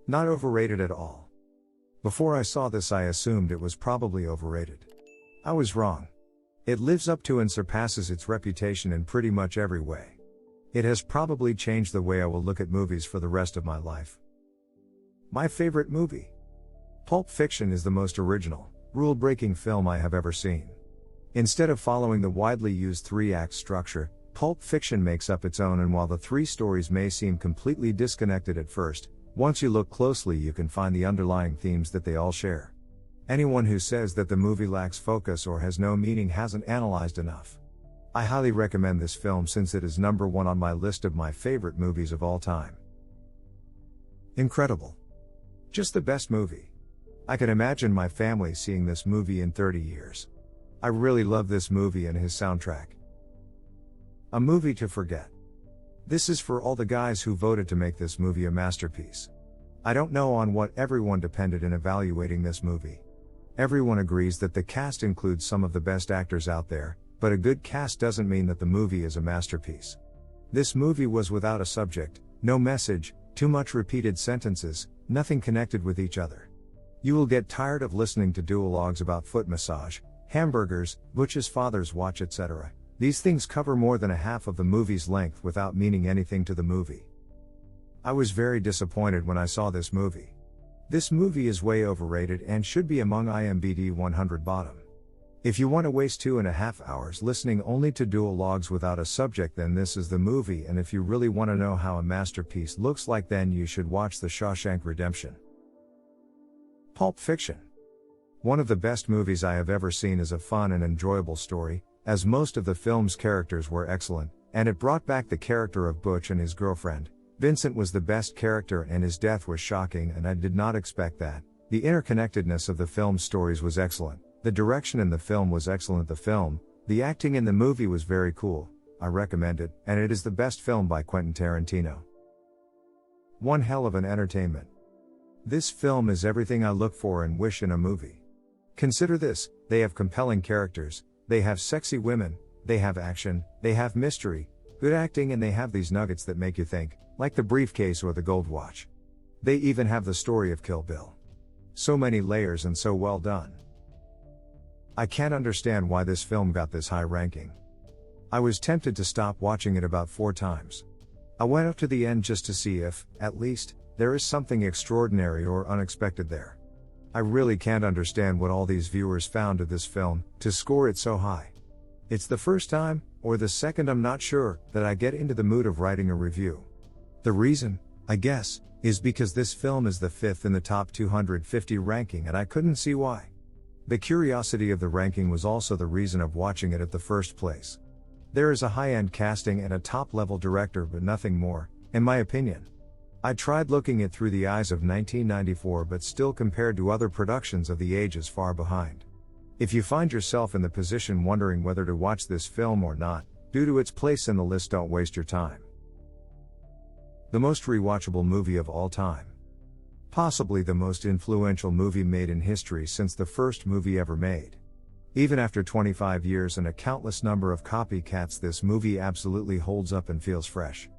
Not overrated at all. Before I saw this, I assumed it was probably overrated. I was wrong. It lives up to and surpasses its reputation in pretty much every way. It has probably changed the way I will look at movies for the rest of my life. My favorite movie. Pulp Fiction is the most original, rule-breaking film I have ever seen. Instead of following the widely used three-act structure, Pulp Fiction makes up its own, and while the three stories may seem completely disconnected at first, once you look closely you can find the underlying themes that they all share. Anyone who says that the movie lacks focus or has no meaning hasn't analyzed enough. I highly recommend this film since it is number one on my list of my favorite movies of all time. Incredible. Just the best movie. I can imagine my family seeing this movie in 30 years. I really love this movie and his soundtrack. A movie to forget. This is for all the guys who voted to make this movie a masterpiece. I don't know on what everyone depended in evaluating this movie. Everyone agrees that the cast includes some of the best actors out there, but a good cast doesn't mean that the movie is a masterpiece. This movie was without a subject, no message, too much repeated sentences, nothing connected with each other. You will get tired of listening to duologues about foot massage, hamburgers, Butch's father's watch, etc. These things cover more than a half of the movie's length without meaning anything to the movie. I was very disappointed when I saw this movie. This movie is way overrated and should be among IMDb 100 bottom. If you want to waste 2.5 hours listening only to duologues without a subject, then this is the movie, and if you really want to know how a masterpiece looks like, then you should watch The Shawshank Redemption. Pulp Fiction. One of the best movies I have ever seen is a fun and enjoyable story, as most of the film's characters were excellent, and it brought back the character of Butch and his girlfriend. Vincent was the best character and his death was shocking, and I did not expect that. The interconnectedness of the film's stories was excellent. The direction in the film was excellent. The acting in the movie was very cool. I recommend it, and it is the best film by Quentin Tarantino. One hell of an entertainment. This film is everything I look for and wish in a movie. Consider this: they have compelling characters, they have sexy women, they have action, they have mystery, good acting, and they have these nuggets that make you think, like the briefcase or the gold watch. They even have the story of Kill Bill. So many layers and so well done. I can't understand why this film got this high ranking. I was tempted to stop watching it about 4 times. I went up to the end just to see if, at least, there is something extraordinary or unexpected there. I really can't understand what all these viewers found to this film, to score it so high. It's the first time, or the second, I'm not sure, that I get into the mood of writing a review. The reason, I guess, is because this film is the 5th in the top 250 ranking, and I couldn't see why. The curiosity of the ranking was also the reason of watching it at the first place. There is a high-end casting and a top-level director, but nothing more, in my opinion. I tried looking it through the eyes of 1994, but still, compared to other productions of the age, is far behind. If you find yourself in the position wondering whether to watch this film or not, due to its place in the list, don't waste your time. The most rewatchable movie of all time. Possibly the most influential movie made in history since the first movie ever made. Even after 25 years and a countless number of copycats, this movie absolutely holds up and feels fresh.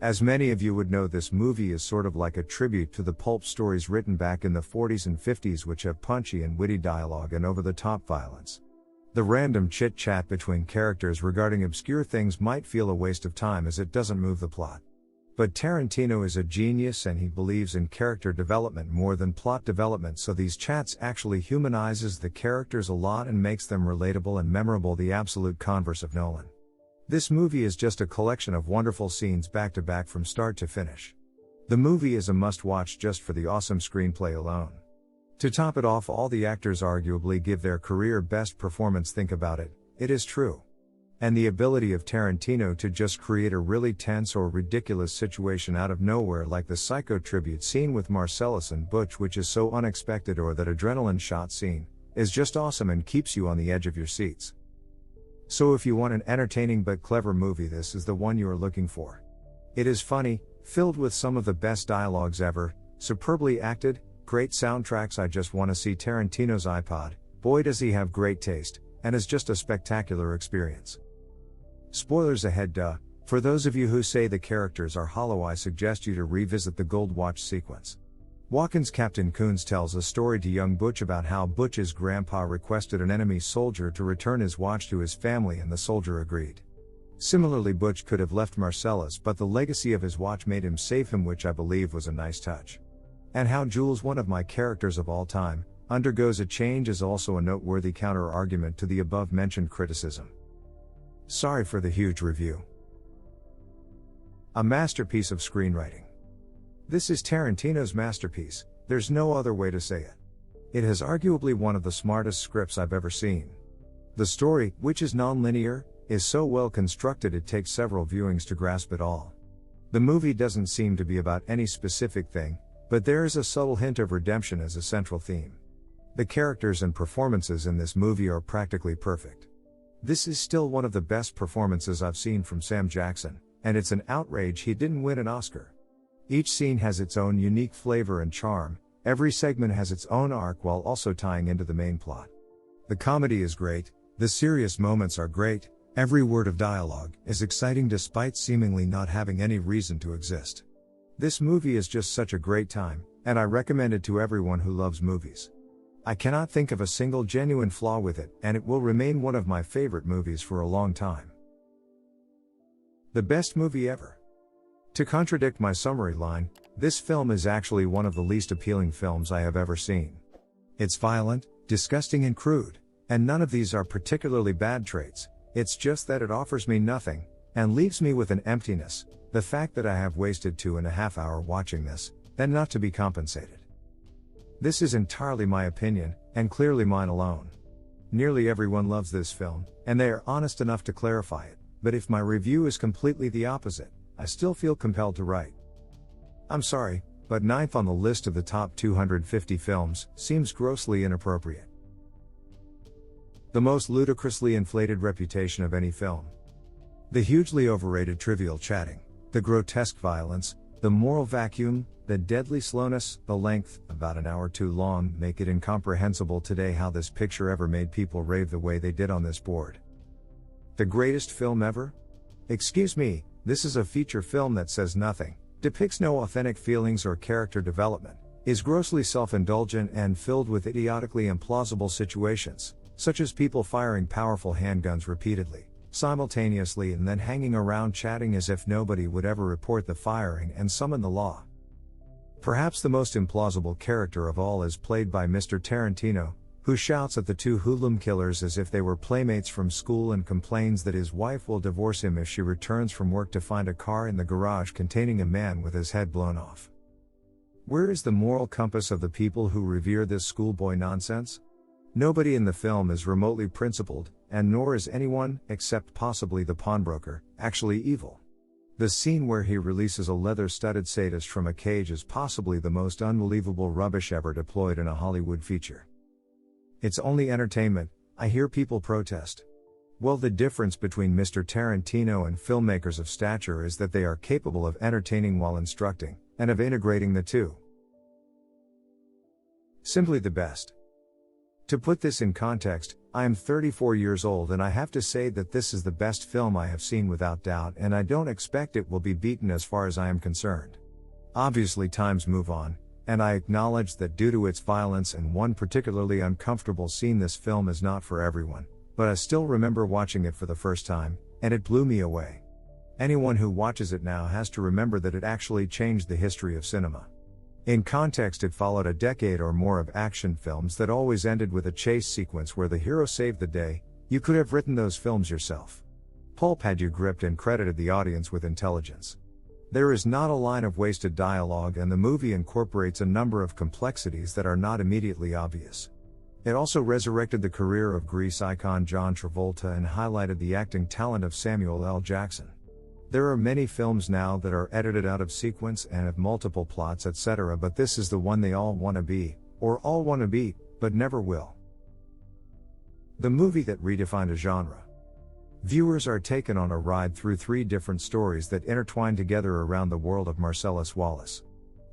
As many of you would know, this movie is sort of like a tribute to the pulp stories written back in the 40s and 50s, which have punchy and witty dialogue and over-the-top violence. The random chit-chat between characters regarding obscure things might feel a waste of time, as it doesn't move the plot. But Tarantino is a genius, and he believes in character development more than plot development, so these chats actually humanizes the characters a lot and makes them relatable and memorable, the absolute converse of Nolan. This movie is just a collection of wonderful scenes back to back from start to finish. The movie is a must-watch just for the awesome screenplay alone. To top it off, all the actors arguably give their career best performance. Think about it, it is true. And the ability of Tarantino to just create a really tense or ridiculous situation out of nowhere, like the Psycho tribute scene with Marsellus and Butch, which is so unexpected, or that adrenaline shot scene, is just awesome and keeps you on the edge of your seats. So if you want an entertaining but clever movie, this is the one you are looking for. It is funny, filled with some of the best dialogues ever, superbly acted, great soundtracks. I just want to see Tarantino's iPod, boy does he have great taste, and is just a spectacular experience. Spoilers ahead, duh. For those of you who say the characters are hollow, I suggest you to revisit the gold watch sequence. Walken's Captain Coons tells a story to young Butch about how Butch's grandpa requested an enemy soldier to return his watch to his family and the soldier agreed. Similarly, Butch could have left Marsellus, but the legacy of his watch made him save him, which I believe was a nice touch. And how Jules, one of my characters of all time, undergoes a change is also a noteworthy counter-argument to the above-mentioned criticism. Sorry for the huge review. A masterpiece of screenwriting. This is Tarantino's masterpiece, there's no other way to say it. It has arguably one of the smartest scripts I've ever seen. The story, which is non-linear, is so well constructed it takes several viewings to grasp it all. The movie doesn't seem to be about any specific thing, but there is a subtle hint of redemption as a central theme. The characters and performances in this movie are practically perfect. This is still one of the best performances I've seen from Sam Jackson, and it's an outrage he didn't win an Oscar. Each scene has its own unique flavor and charm, every segment has its own arc while also tying into the main plot. The comedy is great, the serious moments are great, every word of dialogue is exciting despite seemingly not having any reason to exist. This movie is just such a great time, and I recommend it to everyone who loves movies. I cannot think of a single genuine flaw with it, and it will remain one of my favorite movies for a long time. The best movie ever. To contradict my summary line, this film is actually one of the least appealing films I have ever seen. It's violent, disgusting and crude, and none of these are particularly bad traits, it's just that it offers me nothing, and leaves me with an emptiness, the fact that I have wasted 2.5 hours watching this, then not to be compensated. This is entirely my opinion, and clearly mine alone. Nearly everyone loves this film, and they are honest enough to clarify it, but if my review is completely the opposite, I still feel compelled to write. I'm sorry, but 9th on the list of the top 250 films seems grossly inappropriate. The most ludicrously inflated reputation of any film. The hugely overrated trivial chatting, the grotesque violence, the moral vacuum, the deadly slowness, the length, about an hour too long, make it incomprehensible today how this picture ever made people rave the way they did on this board. The greatest film ever? Excuse me, this is a feature film that says nothing, depicts no authentic feelings or character development, is grossly self-indulgent and filled with idiotically implausible situations, such as people firing powerful handguns repeatedly, simultaneously and then hanging around chatting as if nobody would ever report the firing and summon the law. Perhaps the most implausible character of all is played by Mr. Tarantino, who shouts at the two hoodlum killers as if they were playmates from school and complains that his wife will divorce him if she returns from work to find a car in the garage containing a man with his head blown off. Where is the moral compass of the people who revere this schoolboy nonsense? Nobody in the film is remotely principled, and nor is anyone, except possibly the pawnbroker, actually evil. The scene where he releases a leather-studded sadist from a cage is possibly the most unbelievable rubbish ever deployed in a Hollywood feature. It's only entertainment, I hear people protest. Well, the difference between Mr. Tarantino and filmmakers of stature is that they are capable of entertaining while instructing, and of integrating the two. Simply the best. To put this in context, I am 34 years old and I have to say that this is the best film I have seen without doubt, and I don't expect it will be beaten as far as I am concerned. Obviously times move on, and I acknowledge that due to its violence and one particularly uncomfortable scene, this film is not for everyone, but I still remember watching it for the first time, and it blew me away. Anyone who watches it now has to remember that it actually changed the history of cinema. In context, it followed a decade or more of action films that always ended with a chase sequence where the hero saved the day. You could have written those films yourself. Pulp had you gripped and credited the audience with intelligence. There is not a line of wasted dialogue, and the movie incorporates a number of complexities that are not immediately obvious. It also resurrected the career of Grease icon John Travolta and highlighted the acting talent of Samuel L. Jackson. There are many films now that are edited out of sequence and have multiple plots, etc., but this is the one they all want to be, or all want to be, but never will. The movie that redefined a genre. Viewers are taken on a ride through 3 different stories that intertwine together around the world of Marsellus Wallace.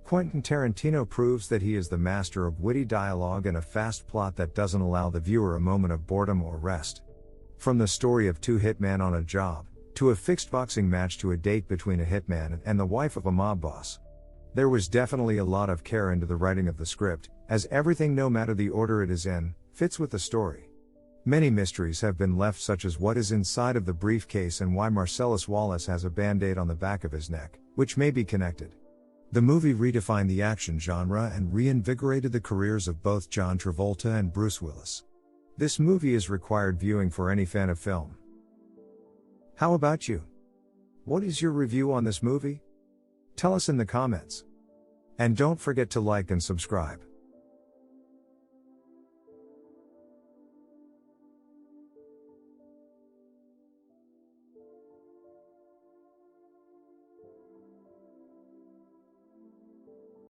Quentin Tarantino proves that he is the master of witty dialogue and a fast plot that doesn't allow the viewer a moment of boredom or rest. From the story of 2 hitmen on a job, to a fixed boxing match, to a date between a hitman and the wife of a mob boss. There was definitely a lot of care into the writing of the script, as everything, no matter the order it is in, fits with the story. Many mysteries have been left, such as what is inside of the briefcase and why Marsellus Wallace has a band-aid on the back of his neck, which may be connected. The movie redefined the action genre and reinvigorated the careers of both John Travolta and Bruce Willis. This movie is required viewing for any fan of film. How about you? What is your review on this movie? Tell us in the comments. And don't forget to like and subscribe.